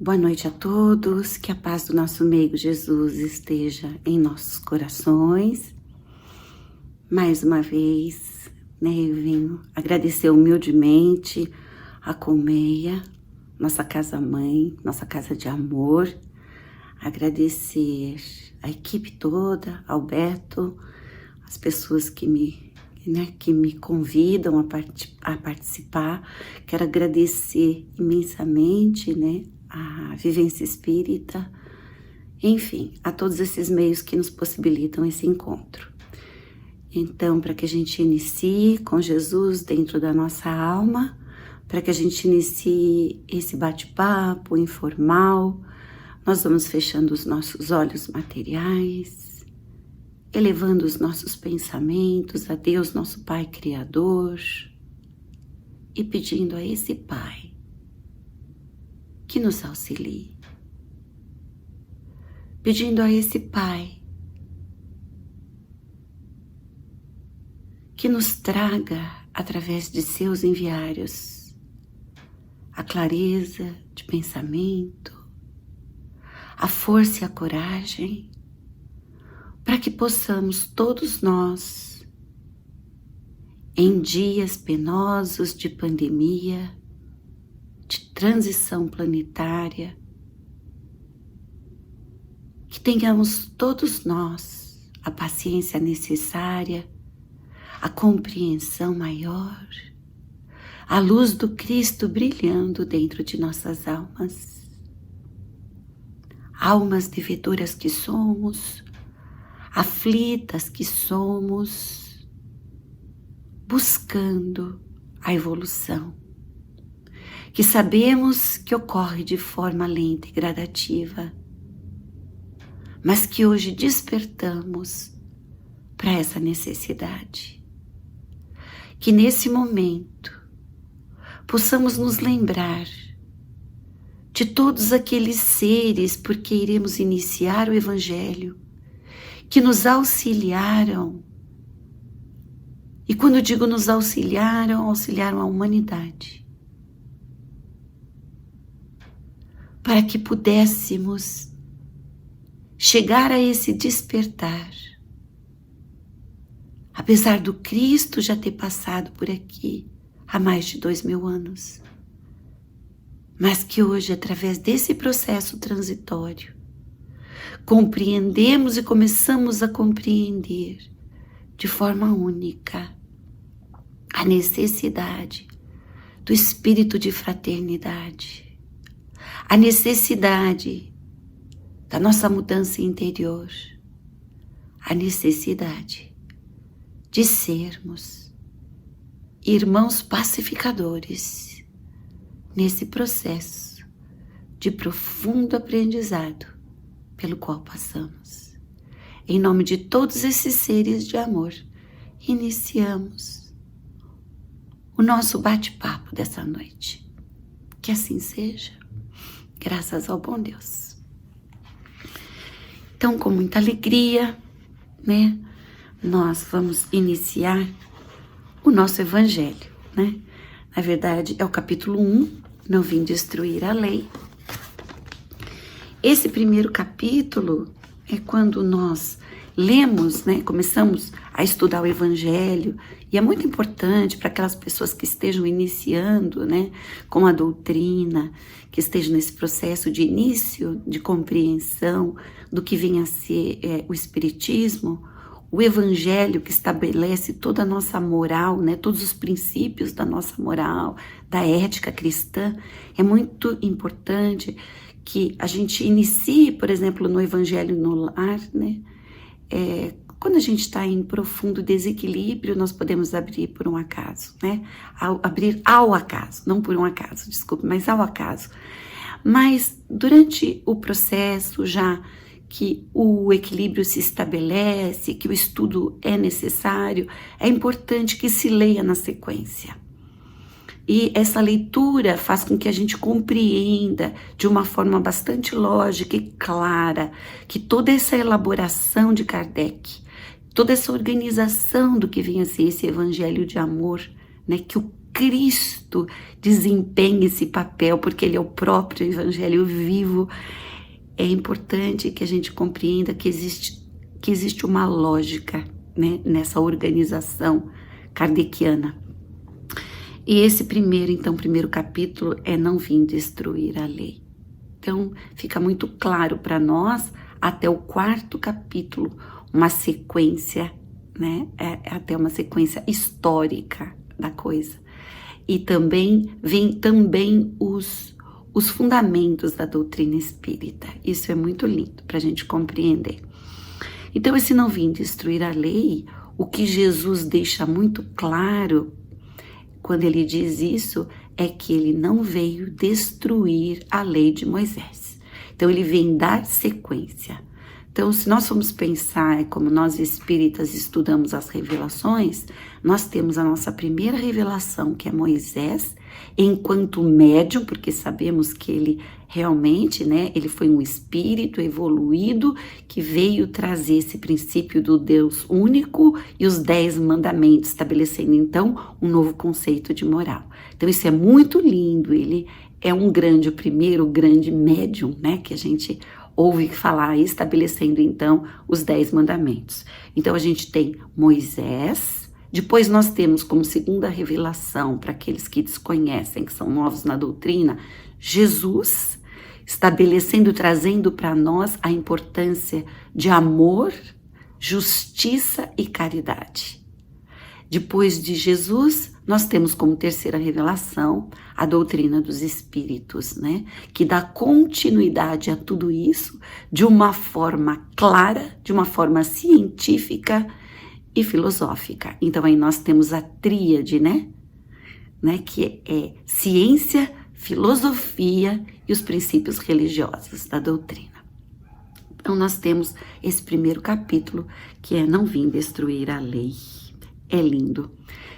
Boa noite a todos, que a paz do nosso meigo Jesus esteja em nossos corações. Mais uma vez, eu venho agradecer humildemente a Colmeia, nossa casa-mãe, nossa casa de amor, agradecer a equipe toda, ao Beto, as pessoas que me convidam a participar. Quero agradecer imensamente, a Vivência Espírita, enfim, a todos esses meios que nos possibilitam esse encontro. Então, para que a gente inicie com Jesus dentro da nossa alma, para que a gente inicie esse bate-papo informal, nós vamos fechando os nossos olhos materiais, elevando os nossos pensamentos a Deus, nosso Pai Criador, e pedindo a esse Pai que nos auxilie. Pedindo a esse Pai que nos traga, através de seus enviários, a clareza de pensamento, a força e a coragem, para que possamos todos nós, em dias penosos de pandemia, de transição planetária, que tenhamos todos nós a paciência necessária, a compreensão maior, a luz do Cristo brilhando dentro de nossas almas. Almas devedoras que somos, aflitas que somos, buscando a evolução, que sabemos que ocorre de forma lenta e gradativa, mas que hoje despertamos para essa necessidade. Que nesse momento possamos nos lembrar de todos aqueles seres porque iremos iniciar o Evangelho, que nos auxiliaram. E quando digo nos auxiliaram a humanidade, para que pudéssemos chegar a esse despertar, apesar do Cristo já ter passado por aqui há mais de 2000 anos, mas que hoje, através desse processo transitório, compreendemos e começamos a compreender de forma única a necessidade do espírito de fraternidade, a necessidade da nossa mudança interior, a necessidade de sermos irmãos pacificadores nesse processo de profundo aprendizado pelo qual passamos. Em nome de todos esses seres de amor, iniciamos o nosso bate-papo dessa noite. Que assim seja. Graças ao bom Deus. Então, com muita alegria, nós vamos iniciar o nosso Evangelho, Na verdade, é o capítulo 1, não vim destruir a lei. Esse primeiro capítulo é quando nós lemos, começamos a estudar o Evangelho, e é muito importante para aquelas pessoas que estejam iniciando, com a doutrina, que estejam nesse processo de início, de compreensão do que vem a ser o Espiritismo, o Evangelho que estabelece toda a nossa moral, todos os princípios da nossa moral, da ética cristã. É muito importante que a gente inicie, por exemplo, no Evangelho no Lar, quando a gente está em profundo desequilíbrio, nós podemos abrir por um acaso, Abrir ao acaso, não por um acaso, desculpe, mas ao acaso. Mas durante o processo, já que o equilíbrio se estabelece, que o estudo é necessário, é importante que se leia na sequência. E essa leitura faz com que a gente compreenda de uma forma bastante lógica e clara que toda essa elaboração de Kardec, toda essa organização do que vem a ser esse Evangelho de amor, que o Cristo desempenha esse papel, porque ele é o próprio evangelho vivo. É importante que a gente compreenda que existe uma lógica, né, nessa organização kardeciana. E esse primeiro capítulo é não vim destruir a lei. Então, fica muito claro para nós, até o 4º capítulo, uma sequência, né? Até uma sequência histórica da coisa. E também vem os fundamentos da doutrina espírita. Isso é muito lindo para a gente compreender. Então, esse não vim destruir a lei, o que Jesus deixa muito claro quando ele diz isso, é que ele não veio destruir a lei de Moisés. Então, ele vem dar sequência. Então, se nós formos pensar como nós espíritas estudamos as revelações, nós temos a nossa primeira revelação, que é Moisés, enquanto médium, porque sabemos que ele realmente, né, ele foi um espírito evoluído que veio trazer esse princípio do Deus único e os 10 mandamentos, estabelecendo então um novo conceito de moral. Então isso é muito lindo, ele é o primeiro grande médium, né, que a gente ouve falar, estabelecendo então os 10 mandamentos. Então a gente tem Moisés, depois nós temos como segunda revelação, para aqueles que desconhecem, que são novos na doutrina, Jesus, estabelecendo, trazendo para nós a importância de amor, justiça e caridade. Depois de Jesus, nós temos como terceira revelação a doutrina dos espíritos, né? Que dá continuidade a tudo isso de uma forma clara, de uma forma científica e filosófica. Então aí nós temos a tríade, né? Que é ciência, filosofia e os princípios religiosos da doutrina. Então nós temos esse primeiro capítulo, que é não vim destruir a lei. É lindo.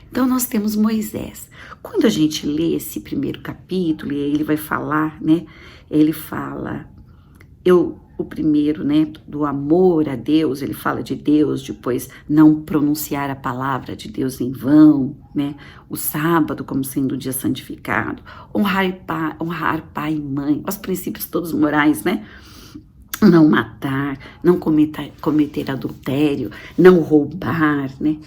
Então nós temos Moisés. Quando a gente lê esse primeiro capítulo, e ele vai falar, né? Ele fala, o primeiro, né, do amor a Deus, ele fala de Deus, depois não pronunciar a palavra de Deus em vão, né? O sábado como sendo o dia santificado, honrar pai e mãe, os princípios todos morais, né? Não matar, não cometer adultério, não roubar, né?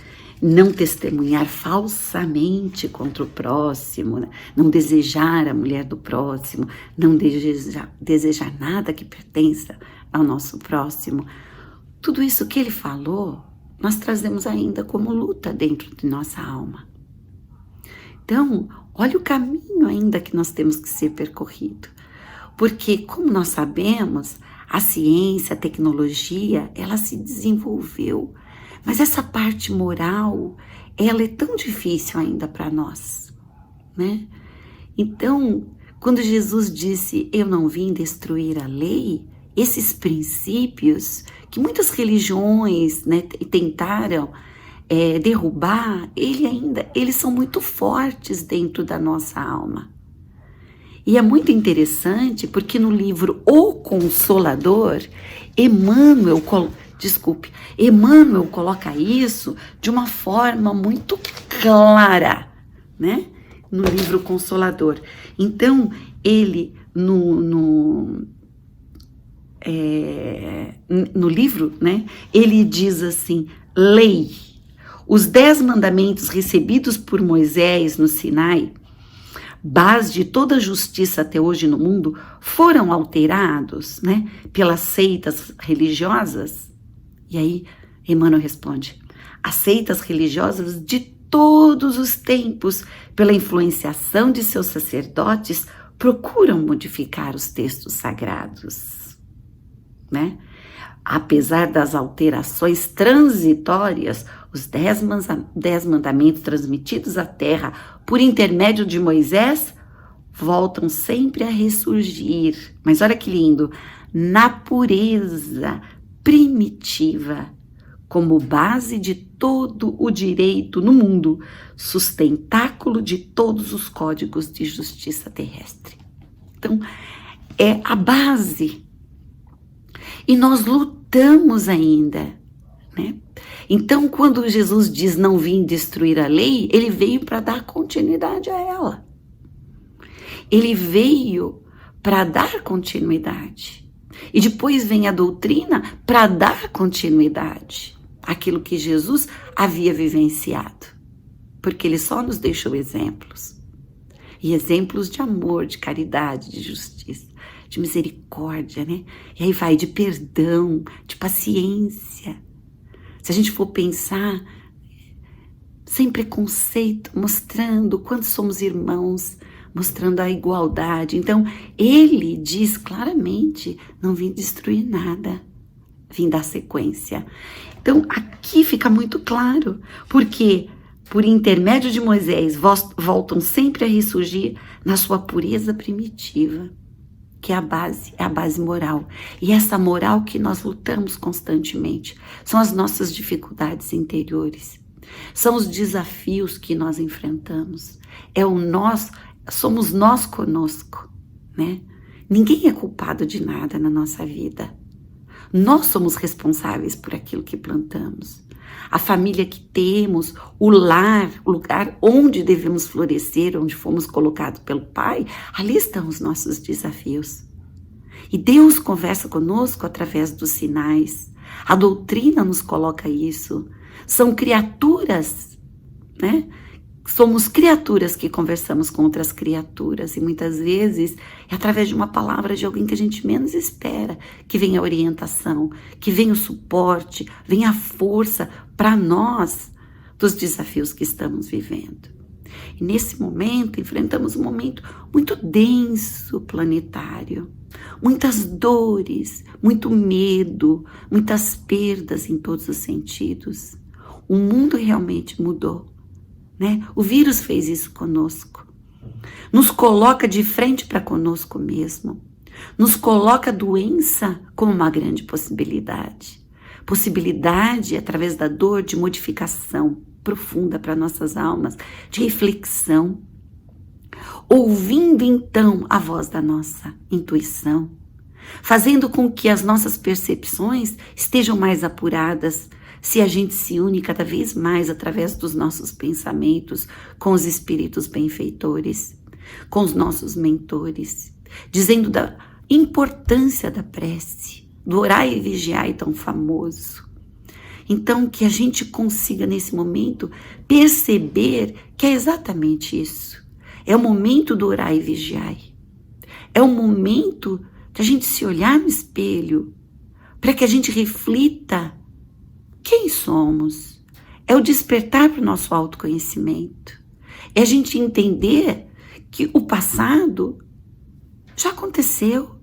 Não testemunhar falsamente contra o próximo, né? Não desejar a mulher do próximo, não desejar nada que pertença ao nosso próximo. Tudo isso que ele falou, nós trazemos ainda como luta dentro de nossa alma. Então, olha o caminho ainda que nós temos que ser percorrido. Porque, como nós sabemos, a ciência, a tecnologia, ela se desenvolveu. Mas essa parte moral, ela é tão difícil ainda para nós, né? Então, quando Jesus disse, eu não vim destruir a lei, esses princípios que muitas religiões, né, tentaram derrubar, eles são muito fortes dentro da nossa alma. E é muito interessante porque no livro O Consolador, Emmanuel coloca isso de uma forma muito clara, né? No livro Consolador. Então, ele, no livro, né? Ele diz assim, lei, os 10 mandamentos recebidos por Moisés no Sinai, base de toda a justiça até hoje no mundo, foram alterados, né? Pelas seitas religiosas. E aí, Emmanuel responde, as seitas religiosas de todos os tempos, pela influenciação de seus sacerdotes, procuram modificar os textos sagrados, né? Apesar das alterações transitórias, os 10 mandamentos transmitidos à terra por intermédio de Moisés voltam sempre a ressurgir. Mas olha que lindo, na pureza primitiva, como base de todo o direito no mundo, sustentáculo de todos os códigos de justiça terrestre. Então, é a base. E nós lutamos ainda, né? Então, quando Jesus diz não vim destruir a lei, ele veio para dar continuidade a ela. Ele veio para dar continuidade. E depois vem a doutrina para dar continuidade àquilo que Jesus havia vivenciado. Porque ele só nos deixou exemplos. E exemplos de amor, de caridade, de justiça, de misericórdia, né? E aí vai de perdão, de paciência. Se a gente for pensar, sem preconceito, mostrando quanto somos irmãos, mostrando a igualdade. Então, ele diz claramente, não vim destruir nada, vim dar sequência. Então, aqui fica muito claro, porque por intermédio de Moisés, voltam sempre a ressurgir na sua pureza primitiva, que é a base moral. E essa moral que nós lutamos constantemente, são as nossas dificuldades interiores, são os desafios que nós enfrentamos, somos nós conosco, né? Ninguém é culpado de nada na nossa vida. Nós somos responsáveis por aquilo que plantamos. A família que temos, o lar, o lugar onde devemos florescer, onde fomos colocados pelo Pai, ali estão os nossos desafios. E Deus conversa conosco através dos sinais. A doutrina nos coloca isso. São criaturas, né? Somos criaturas que conversamos com outras criaturas e muitas vezes é através de uma palavra de alguém que a gente menos espera que venha a orientação, que venha o suporte, venha a força para nós dos desafios que estamos vivendo. E nesse momento enfrentamos um momento muito denso planetário, muitas dores, muito medo, muitas perdas em todos os sentidos. O mundo realmente mudou. Né? O vírus fez isso conosco, nos coloca de frente para conosco mesmo, nos coloca a doença como uma grande possibilidade através da dor de modificação profunda para nossas almas, de reflexão, ouvindo então a voz da nossa intuição, fazendo com que as nossas percepções estejam mais apuradas, se a gente se une cada vez mais através dos nossos pensamentos com os espíritos benfeitores, com os nossos mentores, dizendo da importância da prece, do orai e vigiai tão famoso. Então, que a gente consiga nesse momento perceber que é exatamente isso. É o momento do orai e vigiai. É o momento de a gente se olhar no espelho, para que a gente reflita quem somos. É o despertar para o nosso autoconhecimento. É a gente entender que o passado já aconteceu,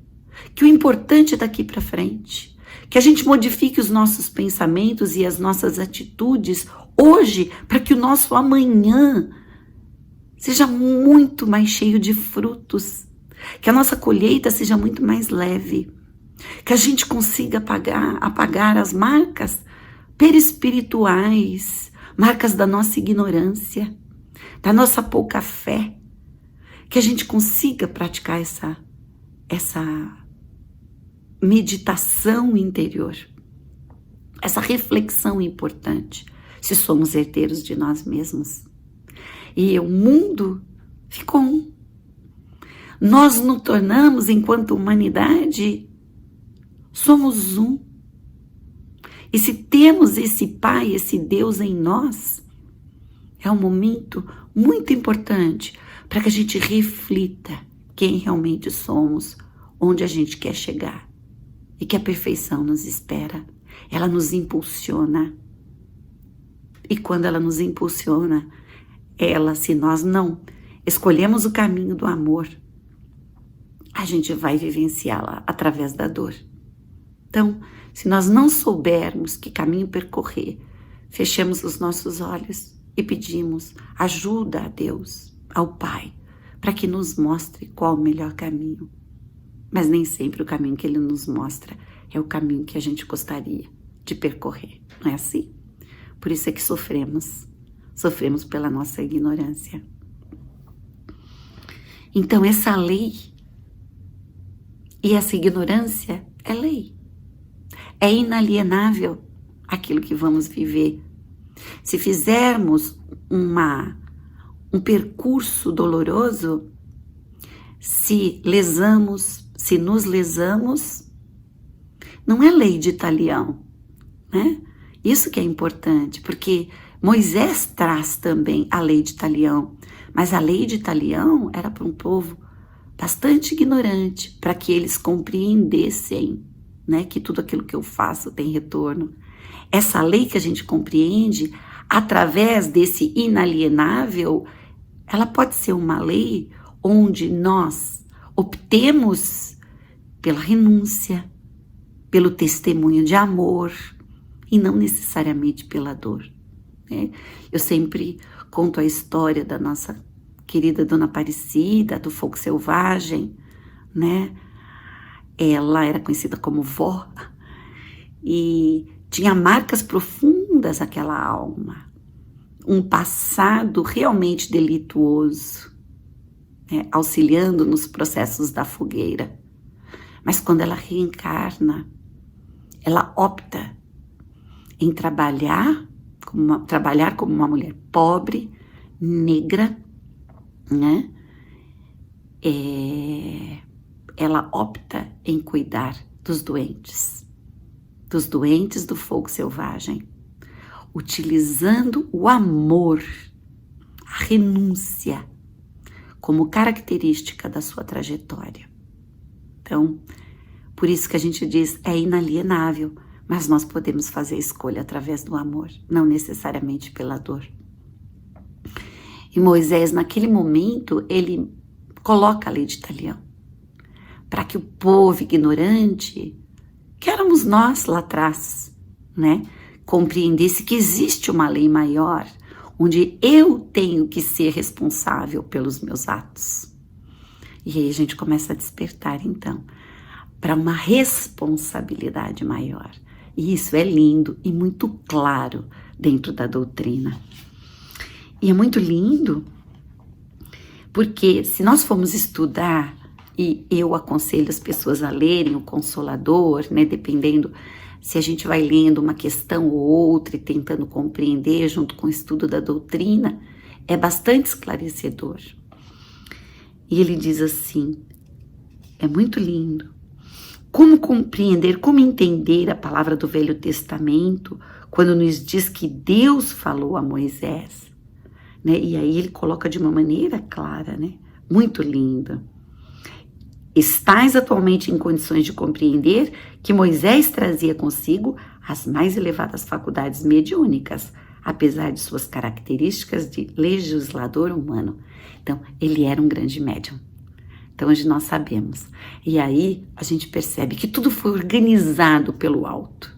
que o importante é daqui para frente, que a gente modifique os nossos pensamentos e as nossas atitudes hoje, para que o nosso amanhã seja muito mais cheio de frutos, que a nossa colheita seja muito mais leve, que a gente consiga apagar as marcas perispirituais, marcas da nossa ignorância, da nossa pouca fé, que a gente consiga praticar essa meditação interior, essa reflexão importante, se somos herdeiros de nós mesmos. E o mundo ficou um. Nós nos tornamos, enquanto humanidade, somos um. E se temos esse Pai, esse Deus em nós, é um momento muito importante para que a gente reflita quem realmente somos, onde a gente quer chegar. E que a perfeição nos espera. Ela nos impulsiona. E quando ela nos impulsiona, se nós não escolhemos o caminho do amor, a gente vai vivenciá-la através da dor. Então, se nós não soubermos que caminho percorrer, fechemos os nossos olhos e pedimos ajuda a Deus, ao Pai, para que nos mostre qual o melhor caminho. Mas nem sempre o caminho que Ele nos mostra é o caminho que a gente gostaria de percorrer, não é assim? Por isso é que sofremos pela nossa ignorância. Então essa lei e essa ignorância é lei. É inalienável aquilo que vamos viver. Se fizermos um percurso doloroso, se nos lesamos, não é lei de talião, né? Isso que é importante, porque Moisés traz também a lei de talião, mas a lei de talião era para um povo bastante ignorante, para que eles compreendessem, né, que tudo aquilo que eu faço tem retorno. Essa lei que a gente compreende através desse inalienável, ela pode ser uma lei onde nós optemos pela renúncia, pelo testemunho de amor e não necessariamente pela dor, né? Eu sempre conto a história da nossa querida Dona Aparecida, do Fogo Selvagem, né? Ela era conhecida como vó e tinha marcas profundas aquela alma, um passado realmente delituoso, né? Auxiliando nos processos da fogueira. Mas quando ela reencarna, ela opta em trabalhar como uma mulher pobre, negra, né? Ela opta em cuidar dos doentes do fogo selvagem, utilizando o amor, a renúncia, como característica da sua trajetória. Então, por isso que a gente diz, é inalienável, mas nós podemos fazer a escolha através do amor, não necessariamente pela dor. E Moisés, naquele momento, ele coloca a lei de talião, para que o povo ignorante, que éramos nós lá atrás, né, compreendesse que existe uma lei maior, onde eu tenho que ser responsável pelos meus atos. E aí a gente começa a despertar, então, para uma responsabilidade maior. E isso é lindo e muito claro dentro da doutrina. E é muito lindo porque se nós formos estudar, e eu aconselho as pessoas a lerem o Consolador, né, dependendo se a gente vai lendo uma questão ou outra e tentando compreender junto com o estudo da doutrina, é bastante esclarecedor. E ele diz assim, é muito lindo. Como compreender, como entender a palavra do Velho Testamento quando nos diz que Deus falou a Moisés, né? E aí ele coloca de uma maneira clara, né? Muito linda. Estais atualmente em condições de compreender que Moisés trazia consigo as mais elevadas faculdades mediúnicas, apesar de suas características de legislador humano. Então, ele era um grande médium. Então, hoje nós sabemos. E aí, a gente percebe que tudo foi organizado pelo alto.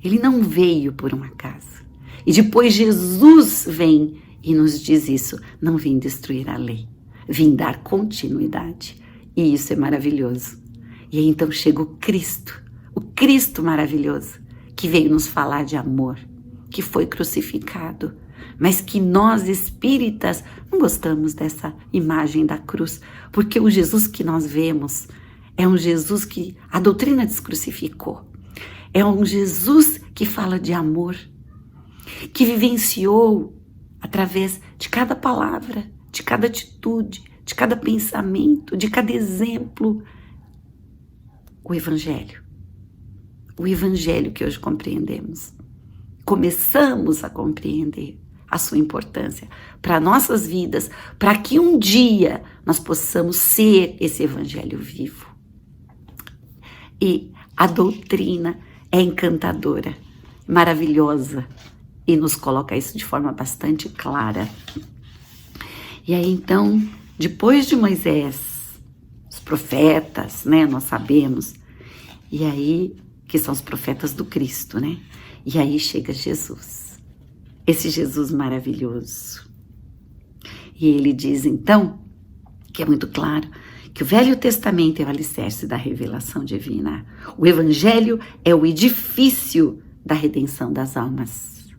Ele não veio por um acaso. E depois Jesus vem e nos diz isso. Não vim destruir a lei, vim dar continuidade. E isso é maravilhoso. E aí, então, chega o Cristo maravilhoso, que veio nos falar de amor, que foi crucificado, mas que nós espíritas não gostamos dessa imagem da cruz, porque o Jesus que nós vemos é um Jesus que a doutrina descrucificou, é um Jesus que fala de amor, que vivenciou através de cada palavra, de cada atitude, de cada pensamento, de cada exemplo, o Evangelho que hoje compreendemos. Começamos a compreender a sua importância para nossas vidas, para que um dia nós possamos ser esse Evangelho vivo. E a doutrina é encantadora, maravilhosa, e nos coloca isso de forma bastante clara. E aí, então, depois de Moisés, os profetas, né, nós sabemos, e aí, que são os profetas do Cristo, né? E aí chega Jesus, esse Jesus maravilhoso. E ele diz, então, que é muito claro, que o Velho Testamento é o alicerce da revelação divina. O Evangelho é o edifício da redenção das almas.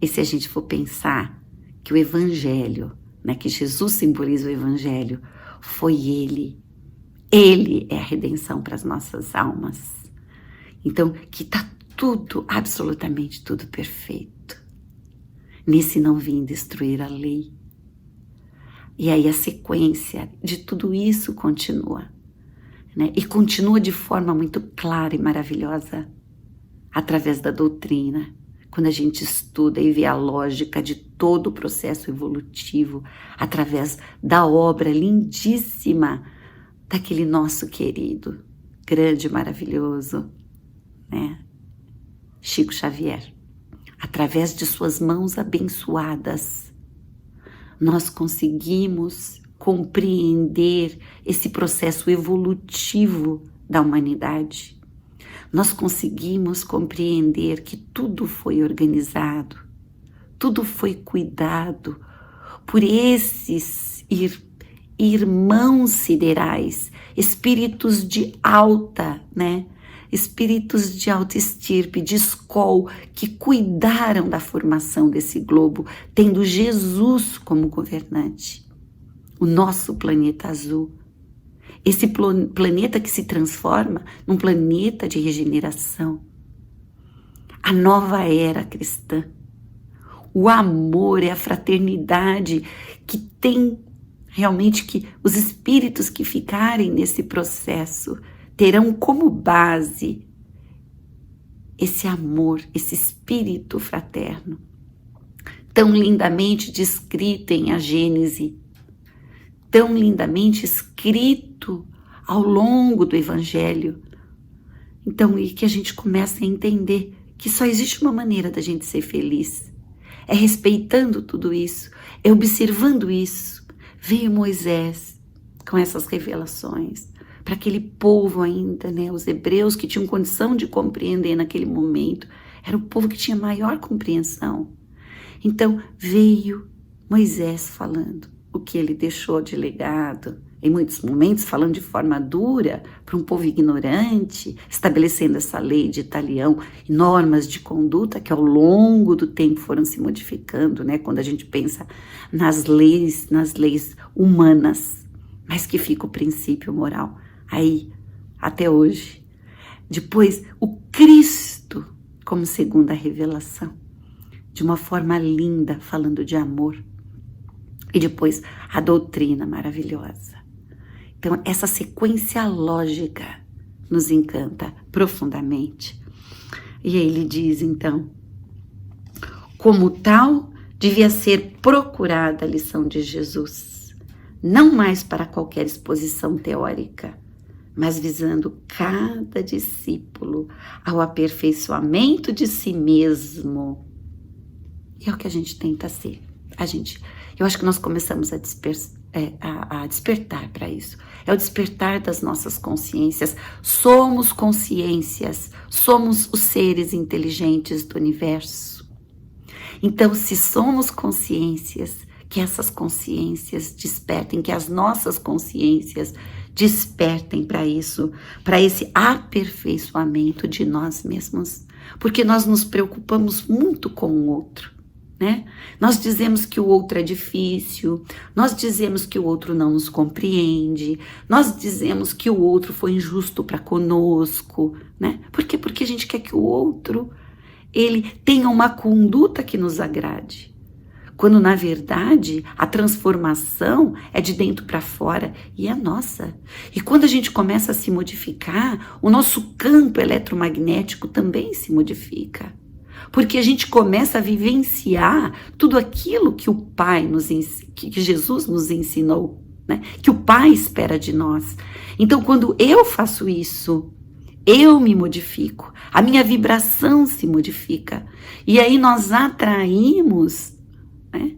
E se a gente for pensar que o Evangelho, né, que Jesus simboliza o Evangelho, foi Ele é a redenção para as nossas almas. Então, que está tudo, absolutamente tudo perfeito. Nesse não vim destruir a lei. E aí a sequência de tudo isso continua, né? E continua de forma muito clara e maravilhosa através da doutrina. Quando a gente estuda e vê a lógica de todo o processo evolutivo através da obra lindíssima daquele nosso querido, grande, maravilhoso, né? Chico Xavier. Através de suas mãos abençoadas, nós conseguimos compreender esse processo evolutivo da humanidade. Nós conseguimos compreender que tudo foi organizado, tudo foi cuidado por esses irmãos siderais, espíritos de alta, né? Espíritos de alta estirpe, de escol, que cuidaram da formação desse globo, tendo Jesus como governante. O nosso planeta azul. Esse planeta que se transforma num planeta de regeneração. A nova era cristã. O amor e a fraternidade que tem realmente que os espíritos que ficarem nesse processo terão como base esse amor, esse espírito fraterno, tão lindamente descrito em A Gênese, tão lindamente escrito ao longo do Evangelho. Então, e que a gente começa a entender que só existe uma maneira da gente ser feliz. É respeitando tudo isso, é observando isso. Veio Moisés com essas revelações para aquele povo ainda, né? Os hebreus que tinham condição de compreender naquele momento. Era o povo que tinha maior compreensão. Então veio Moisés falando o que ele deixou de legado, em muitos momentos falando de forma dura para um povo ignorante, estabelecendo essa lei de talião e normas de conduta que ao longo do tempo foram se modificando, né? Quando a gente pensa nas leis humanas, mas que fica o princípio moral. Aí, até hoje. Depois, o Cristo como segunda revelação, de uma forma linda, falando de amor. E depois, a doutrina maravilhosa. Então, essa sequência lógica nos encanta profundamente. E aí ele diz, então, como tal, devia ser procurada a lição de Jesus, não mais para qualquer exposição teórica, mas visando cada discípulo ao aperfeiçoamento de si mesmo. E é o que a gente tenta ser. Eu acho que nós começamos a despertar para isso. É o despertar das nossas consciências. Somos consciências, somos os seres inteligentes do universo. Então, se somos consciências, que essas consciências despertem, que as nossas consciências despertem para isso, para esse aperfeiçoamento de nós mesmos, porque nós nos preocupamos muito com o outro, né? Nós dizemos que o outro é difícil, nós dizemos que o outro não nos compreende, nós dizemos que o outro foi injusto para conosco, né? Por quê? Porque a gente quer que o outro ele tenha uma conduta que nos agrade. Quando, na verdade, a transformação é de dentro para fora e é nossa. E quando a gente começa a se modificar, o nosso campo eletromagnético também se modifica. Porque a gente começa a vivenciar tudo aquilo que o Pai que Jesus nos ensinou, né? Que o Pai espera de nós. Então, quando eu faço isso, eu me modifico, a minha vibração se modifica. E aí nós atraímos, né,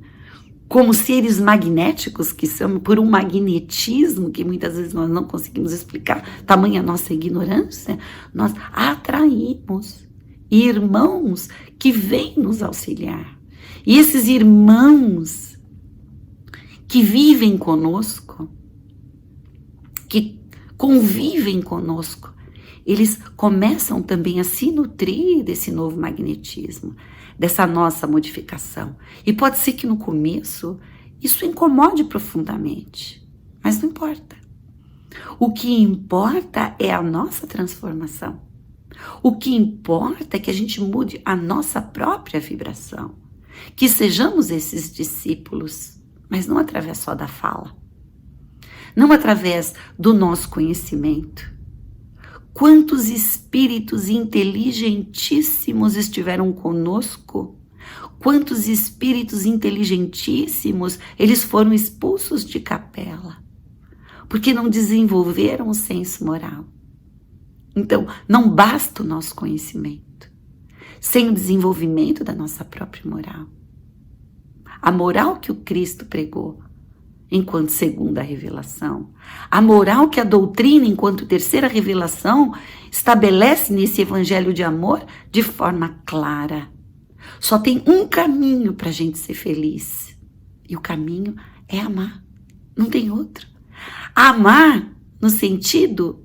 como seres magnéticos que somos, por um magnetismo que muitas vezes nós não conseguimos explicar, tamanha a nossa ignorância, nós atraímos irmãos que vêm nos auxiliar. E esses irmãos que vivem conosco, que convivem conosco, eles começam também a se nutrir desse novo magnetismo, dessa nossa modificação. E pode ser que no começo isso incomode profundamente, mas não importa. O que importa é a nossa transformação. O que importa é que a gente mude a nossa própria vibração, que sejamos esses discípulos, mas não através só da fala, não através do nosso conhecimento. Quantos espíritos inteligentíssimos estiveram conosco? Quantos espíritos inteligentíssimos eles foram expulsos de capela, porque não desenvolveram o senso moral. Então, não basta o nosso conhecimento, sem o desenvolvimento da nossa própria moral. A moral que o Cristo pregou, enquanto segunda revelação. A moral que a doutrina, enquanto terceira revelação, estabelece nesse evangelho de amor de forma clara. Só tem um caminho para a gente ser feliz. E o caminho é amar. Não tem outro. Amar no sentido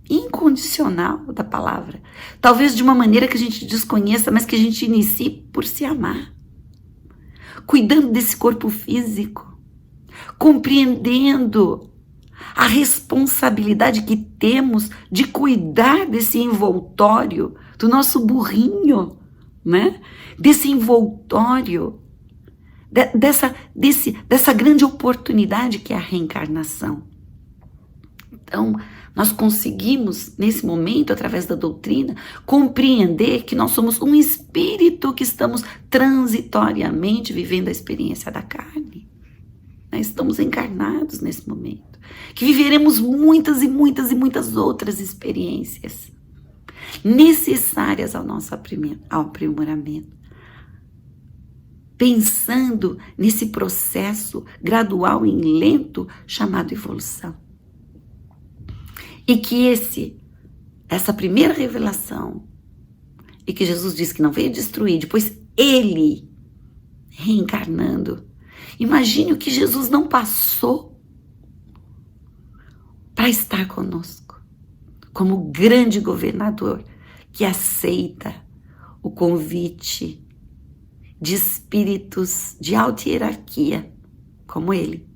incondicional da palavra. Talvez de uma maneira que a gente desconheça, mas que a gente inicie por se amar. Cuidando desse corpo físico. Compreendendo a responsabilidade que temos de cuidar desse envoltório, do nosso burrinho, né? Desse envoltório, dessa grande oportunidade que é a reencarnação. Então, nós conseguimos, nesse momento, através da doutrina, compreender que nós somos um espírito que estamos transitoriamente vivendo a experiência da carne. Estamos encarnados nesse momento, que viveremos muitas e muitas e muitas outras experiências necessárias ao nosso aprimoramento, pensando nesse processo gradual e lento chamado evolução. E que essa primeira revelação, e que Jesus disse que não veio destruir, depois ele reencarnando. Imagine o que Jesus não passou para estar conosco, como grande governador que aceita o convite de espíritos de alta hierarquia, como ele,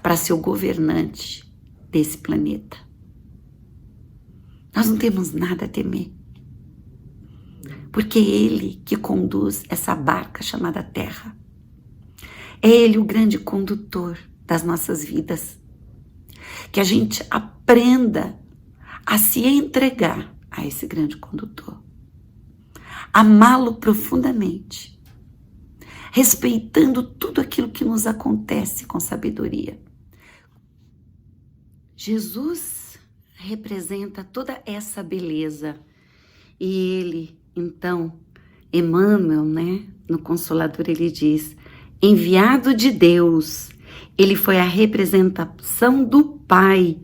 para ser o governante desse planeta. Nós não temos nada a temer, porque é ele que conduz essa barca chamada Terra. É ele o grande condutor das nossas vidas. Que a gente aprenda a se entregar a esse grande condutor. Amá-lo profundamente, respeitando tudo aquilo que nos acontece com sabedoria. Jesus representa toda essa beleza. E ele, então, Emmanuel, né, no Consolador, ele diz: enviado de Deus, ele foi a representação do Pai,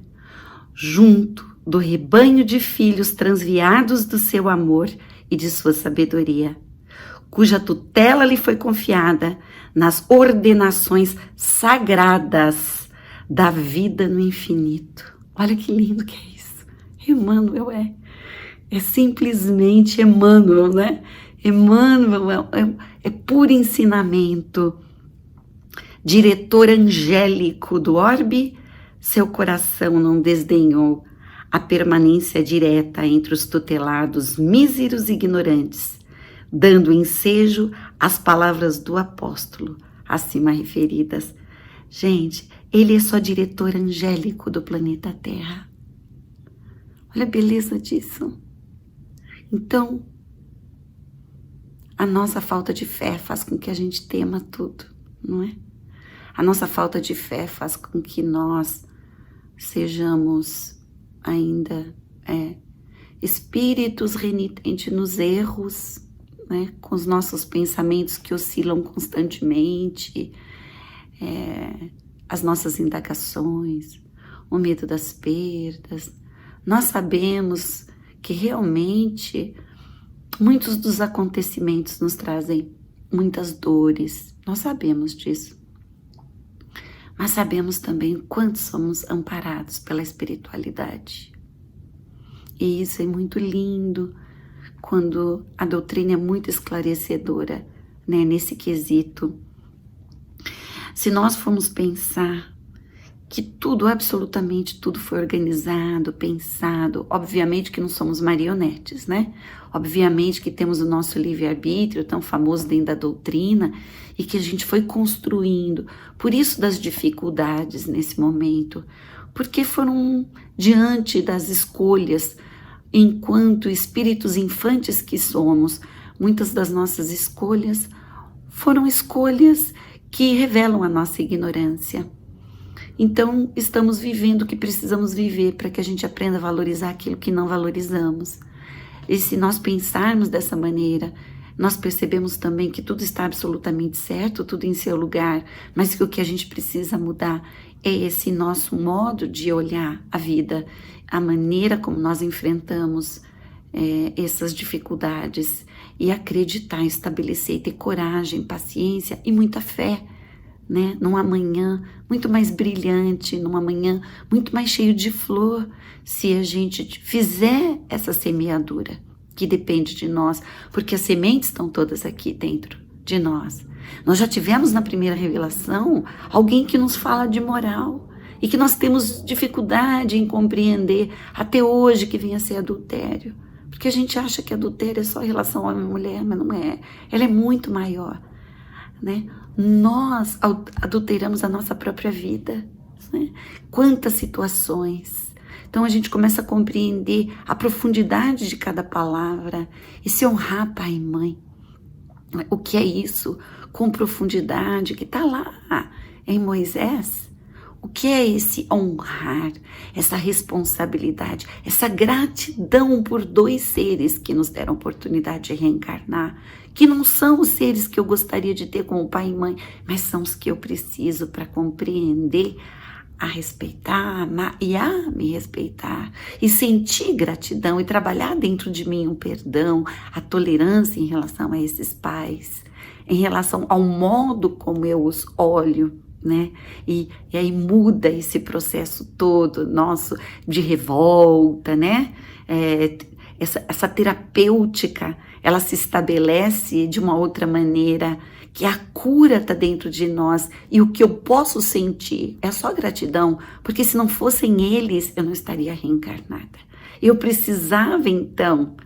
junto do rebanho de filhos transviados do seu amor e de sua sabedoria, cuja tutela lhe foi confiada nas ordenações sagradas da vida no infinito. Olha que lindo que é isso. Emmanuel é simplesmente Emmanuel, né? Emmanuel é puro ensinamento. Diretor angélico do orbe, seu coração não desdenhou a permanência direta entre os tutelados míseros e ignorantes, dando ensejo às palavras do apóstolo, acima referidas. Gente, ele é só diretor angélico do planeta Terra. Olha a beleza disso. Então, a nossa falta de fé faz com que a gente tema tudo, não é? A nossa falta de fé faz com que nós sejamos ainda espíritos renitentes nos erros, né? Com os nossos pensamentos que oscilam constantemente, as nossas indagações, o medo das perdas. Nós sabemos que realmente muitos dos acontecimentos nos trazem muitas dores, nós sabemos disso. Mas sabemos também quanto somos amparados pela espiritualidade. E isso é muito lindo quando a doutrina é muito esclarecedora, né, nesse quesito. Se nós formos pensar que tudo, absolutamente tudo foi organizado, pensado. Obviamente que não somos marionetes, né? Obviamente que temos o nosso livre-arbítrio, tão famoso dentro da doutrina, e que a gente foi construindo. Por isso das dificuldades nesse momento, porque foram diante das escolhas, enquanto espíritos infantes que somos, muitas das nossas escolhas foram escolhas que revelam a nossa ignorância. Então, estamos vivendo o que precisamos viver para que a gente aprenda a valorizar aquilo que não valorizamos. E se nós pensarmos dessa maneira, nós percebemos também que tudo está absolutamente certo, tudo em seu lugar, mas que o que a gente precisa mudar é esse nosso modo de olhar a vida, a maneira como nós enfrentamos essas dificuldades e acreditar, estabelecer, ter coragem, paciência e muita fé, né? Num amanhã muito mais brilhante, num amanhã muito mais cheio de flor, se a gente fizer essa semeadura, que depende de nós, porque as sementes estão todas aqui dentro de nós. Nós já tivemos na primeira revelação alguém que nos fala de moral e que nós temos dificuldade em compreender até hoje, que vem a ser adultério. Porque a gente acha que adultério é só relação homem e mulher, mas não é. Ela é muito maior, né? Nós adulteramos a nossa própria vida, né? Quantas situações. Então a gente começa a compreender a profundidade de cada palavra e se honrar pai e mãe. O que é isso? Com profundidade, que está lá em Moisés. O que é esse honrar, essa responsabilidade, essa gratidão por dois seres que nos deram a oportunidade de reencarnar, que não são os seres que eu gostaria de ter como pai e mãe, mas são os que eu preciso para compreender, a respeitar, amar e a me respeitar, e sentir gratidão e trabalhar dentro de mim um perdão, a tolerância em relação a esses pais, em relação ao modo como eu os olho, né? E aí muda esse processo todo nosso de revolta, né? Essa terapêutica, ela se estabelece de uma outra maneira, que a cura está dentro de nós, e o que eu posso sentir é só gratidão, porque se não fossem eles, eu não estaria reencarnada. Eu precisava então,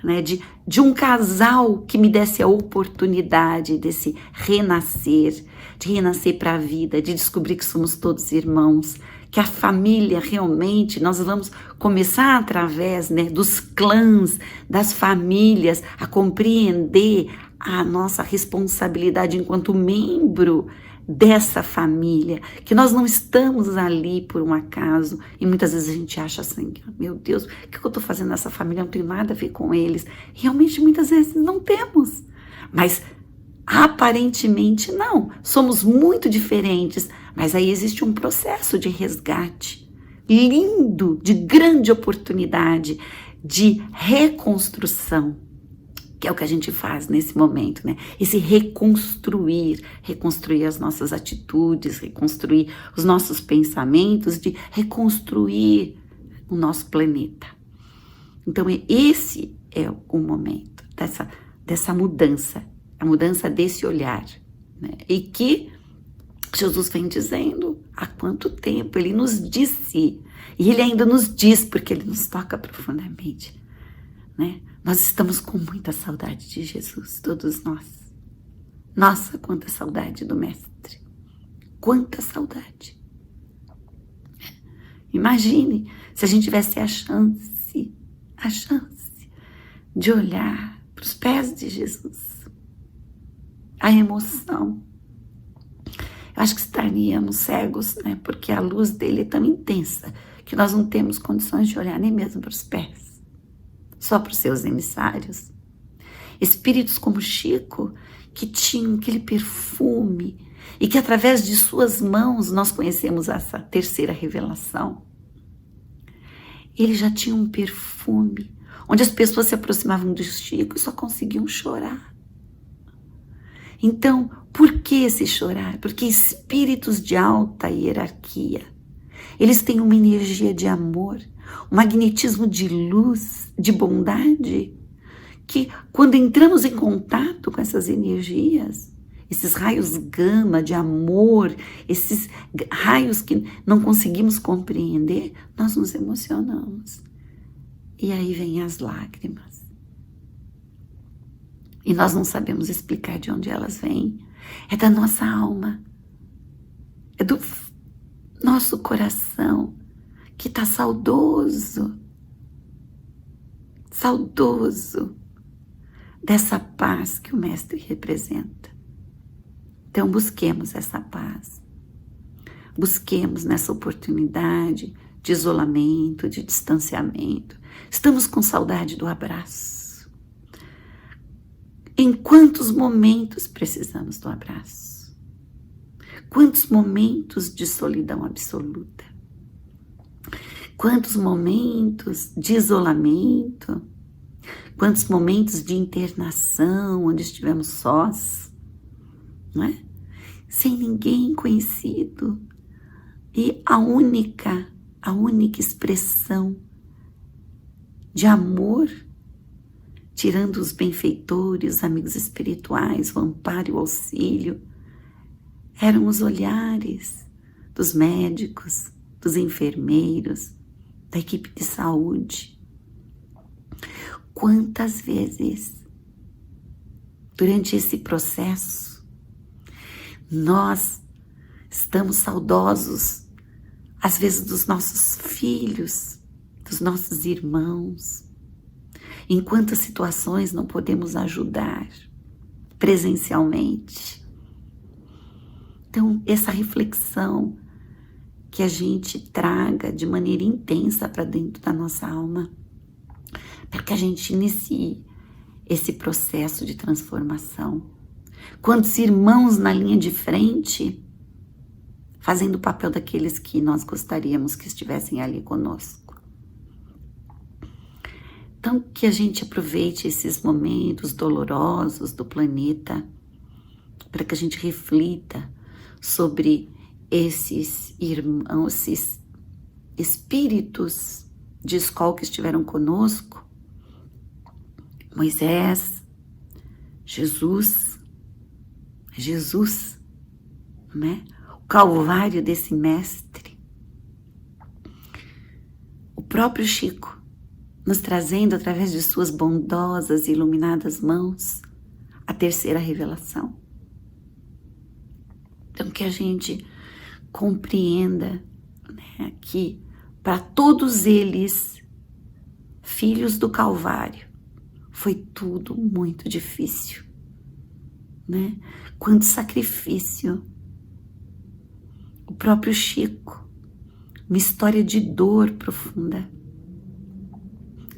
né, de um casal que me desse a oportunidade desse renascer, de renascer para a vida, de descobrir que somos todos irmãos, que a família realmente, nós vamos começar através, né, dos clãs, das famílias, a compreender a nossa responsabilidade enquanto membro dessa família, que nós não estamos ali por um acaso, e muitas vezes a gente acha assim, meu Deus, o que eu estou fazendo nessa família? Não tem nada a ver com eles. Realmente muitas vezes não temos, mas aparentemente não, somos muito diferentes, mas aí existe um processo de resgate lindo, de grande oportunidade, de reconstrução, que é o que a gente faz nesse momento, né? Esse reconstruir as nossas atitudes, reconstruir os nossos pensamentos, de reconstruir o nosso planeta. Então, esse é o momento dessa mudança, a mudança desse olhar, né? E que Jesus vem dizendo há quanto tempo, ele nos disse, e ele ainda nos diz, porque ele nos toca profundamente, né? Nós estamos com muita saudade de Jesus, todos nós. Nossa, quanta saudade do Mestre. Quanta saudade. Imagine se a gente tivesse a chance de olhar para os pés de Jesus. A emoção. Eu acho que estaríamos cegos, né? Porque a luz dele é tão intensa que nós não temos condições de olhar nem mesmo para os pés. Só para os seus emissários. Espíritos como Chico, que tinham aquele perfume e que através de suas mãos nós conhecemos essa terceira revelação. Ele já tinha um perfume, onde as pessoas se aproximavam do Chico e só conseguiam chorar. Então, por que esse chorar? Porque espíritos de alta hierarquia, eles têm uma energia de amor, um magnetismo de luz, de bondade, que quando entramos em contato com essas energias, esses raios gama de amor, esses raios que não conseguimos compreender, nós nos emocionamos. E aí vem as lágrimas. E nós não sabemos explicar de onde elas vêm. É da nossa alma. É do nosso coração que está saudoso. Saudoso dessa paz que o Mestre representa. Então busquemos essa paz. Busquemos nessa oportunidade de isolamento, de distanciamento. Estamos com saudade do abraço. Em quantos momentos precisamos do abraço? Quantos momentos de solidão absoluta? Quantos momentos de isolamento? Quantos momentos de internação, onde estivemos sós, não é? Sem ninguém conhecido. E a única expressão de amor, tirando os benfeitores, os amigos espirituais, o amparo e o auxílio, eram os olhares dos médicos, dos enfermeiros, da equipe de saúde. Quantas vezes, durante esse processo, nós estamos saudosos, às vezes dos nossos filhos, dos nossos irmãos, em quantas situações não podemos ajudar presencialmente. Então, essa reflexão que a gente traga de maneira intensa para dentro da nossa alma, para que a gente inicie esse processo de transformação. Quantos irmãos na linha de frente, fazendo o papel daqueles que nós gostaríamos que estivessem ali conosco. Então, que a gente aproveite esses momentos dolorosos do planeta, para que a gente reflita sobre esses irmãos, esses espíritos de escola que estiveram conosco, Moisés, Jesus, né? O Calvário desse mestre, o próprio Chico, nos trazendo através de suas bondosas e iluminadas mãos a terceira revelação. Então que a gente compreenda, né, que para todos eles, filhos do Calvário, foi tudo muito difícil, né? Quanto sacrifício. O próprio Chico, uma história de dor profunda.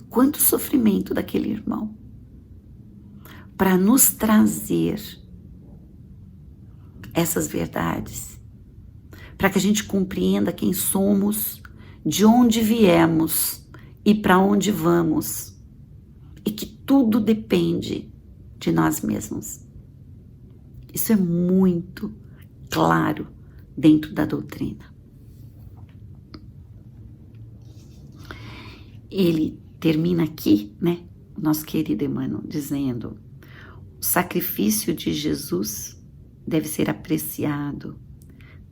Quanto sofrimento daquele irmão para nos trazer essas verdades, para que a gente compreenda quem somos, de onde viemos e para onde vamos, e que tudo depende de nós mesmos. Isso é muito claro dentro da doutrina. Ele termina aqui, né, o nosso querido Emmanuel, dizendo: o sacrifício de Jesus deve ser apreciado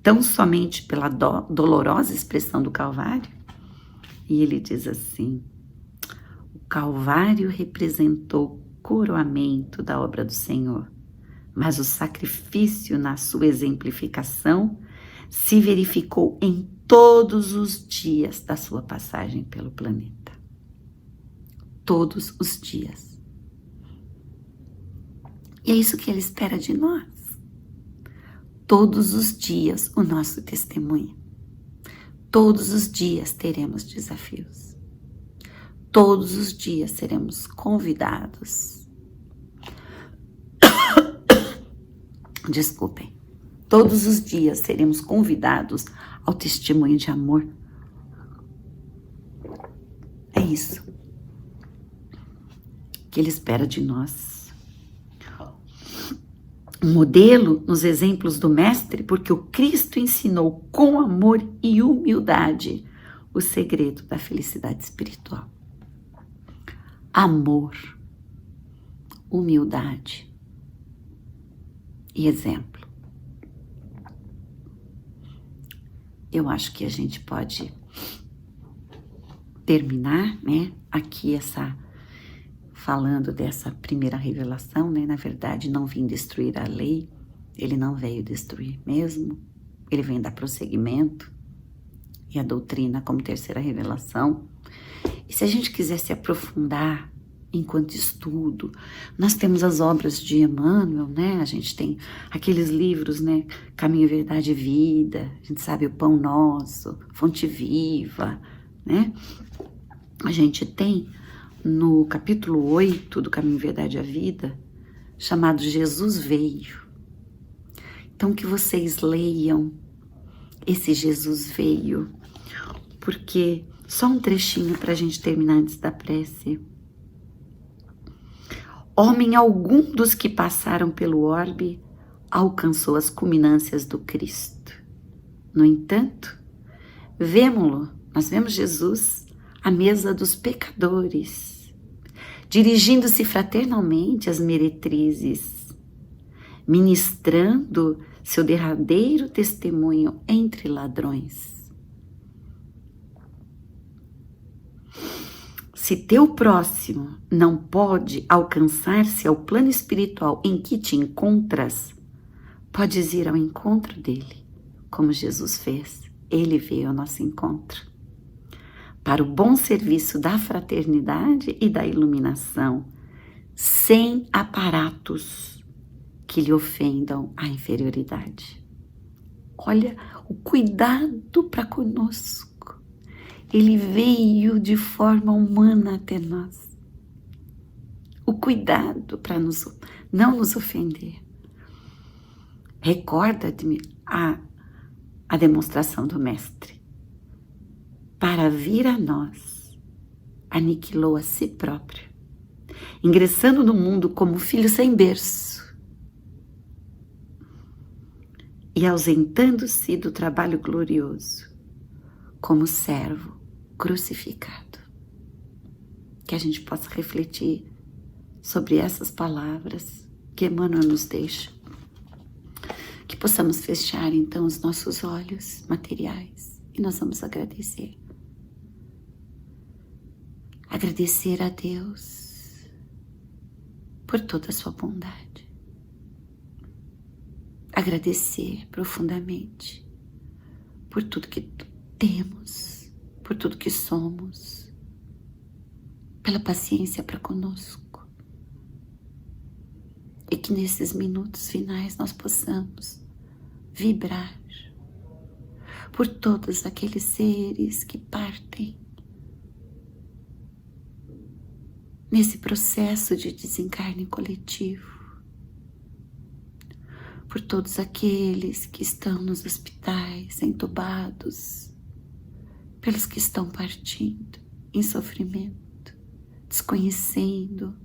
tão somente pela dolorosa expressão do Calvário. E ele diz assim: o Calvário representou o coroamento da obra do Senhor, mas o sacrifício na sua exemplificação se verificou em todos os dias da sua passagem pelo planeta. Todos os dias. E é isso que ele espera de nós. Todos os dias o nosso testemunho. Todos os dias teremos desafios. Todos os dias seremos convidados. Desculpem. Todos os dias seremos convidados ao testemunho de amor. É isso que ele espera de nós. Um modelo nos exemplos do Mestre, porque o Cristo ensinou com amor e humildade o segredo da felicidade espiritual. Amor, humildade. e exemplo. Eu acho que a gente pode terminar, né, aqui falando dessa primeira revelação, né? Na verdade, não vim destruir a lei, ele não veio destruir mesmo, ele vem dar prosseguimento, e a doutrina como terceira revelação. E se a gente quiser se aprofundar enquanto estudo, nós temos as obras de Emmanuel, né? A gente tem aqueles livros, né? Caminho, Verdade e Vida, a gente sabe o Pão Nosso, Fonte Viva, né? A gente tem no capítulo 8 do Caminho, Verdade e a Vida, chamado Jesus Veio. Então que vocês leiam esse Jesus Veio, porque só um trechinho para a gente terminar antes da prece. Homem algum dos que passaram pelo orbe alcançou as culminâncias do Cristo. No entanto, nós vemos Jesus à mesa dos pecadores, dirigindo-se fraternalmente às meretrizes, ministrando seu derradeiro testemunho entre ladrões. Se teu próximo não pode alcançar-se ao plano espiritual em que te encontras, podes ir ao encontro dele, como Jesus fez. Ele veio ao nosso encontro, para o bom serviço da fraternidade e da iluminação, sem aparatos que lhe ofendam a inferioridade. Olha o cuidado para conosco. Ele veio de forma humana até nós. O cuidado para não nos ofender. Recorda-te a demonstração do Mestre. Para vir a nós, aniquilou a si próprio, ingressando no mundo como filho sem berço e ausentando-se do trabalho glorioso, como servo crucificado. Que a gente possa refletir sobre essas palavras que Emmanuel nos deixa. Que possamos fechar então os nossos olhos materiais e nós vamos agradecer. Agradecer a Deus por toda a sua bondade. Agradecer profundamente por tudo que temos, por tudo que somos, pela paciência para conosco. E que nesses minutos finais nós possamos vibrar por todos aqueles seres que partem nesse processo de desencarne coletivo, por todos aqueles que estão nos hospitais, entubados, pelos que estão partindo em sofrimento, desconhecendo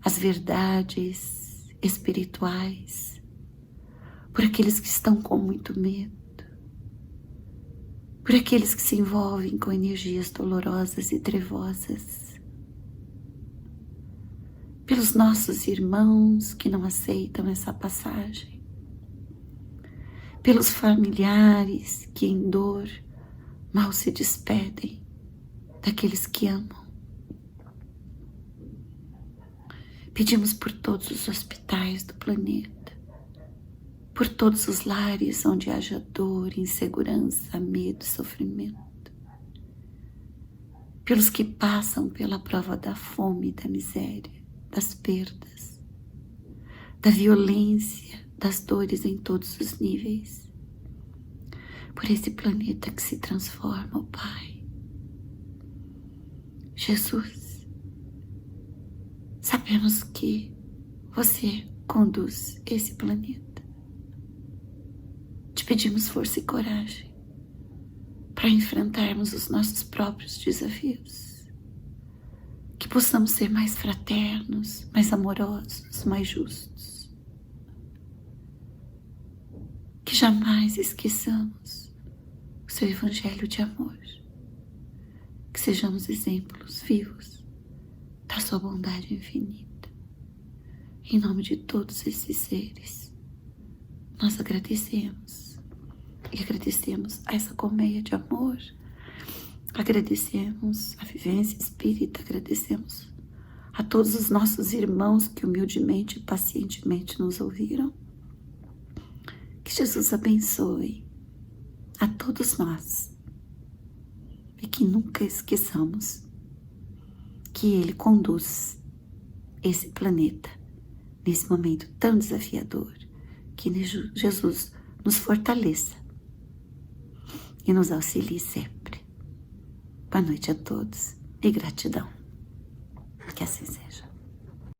as verdades espirituais, por aqueles que estão com muito medo, por aqueles que se envolvem com energias dolorosas e trevosas, pelos nossos irmãos que não aceitam essa passagem, pelos familiares que em dor mal se despedem daqueles que amam. Pedimos por todos os hospitais do planeta, por todos os lares onde haja dor, insegurança, medo e sofrimento, pelos que passam pela prova da fome e da miséria, das perdas, da violência, das dores em todos os níveis, por esse planeta que se transforma, ó Pai. Jesus, sabemos que você conduz esse planeta. Te pedimos força e coragem para enfrentarmos os nossos próprios desafios. Que possamos ser mais fraternos, mais amorosos, mais justos. Que jamais esqueçamos o seu evangelho de amor. Que sejamos exemplos vivos da sua bondade infinita. Em nome de todos esses seres, nós agradecemos. E agradecemos a essa colmeia de amor. Agradecemos a vivência espírita, agradecemos a todos os nossos irmãos que humildemente e pacientemente nos ouviram. Que Jesus abençoe a todos nós e que nunca esqueçamos que Ele conduz esse planeta nesse momento tão desafiador. Que Jesus nos fortaleça e nos auxilie sempre. Boa noite a todos e gratidão. Que assim seja.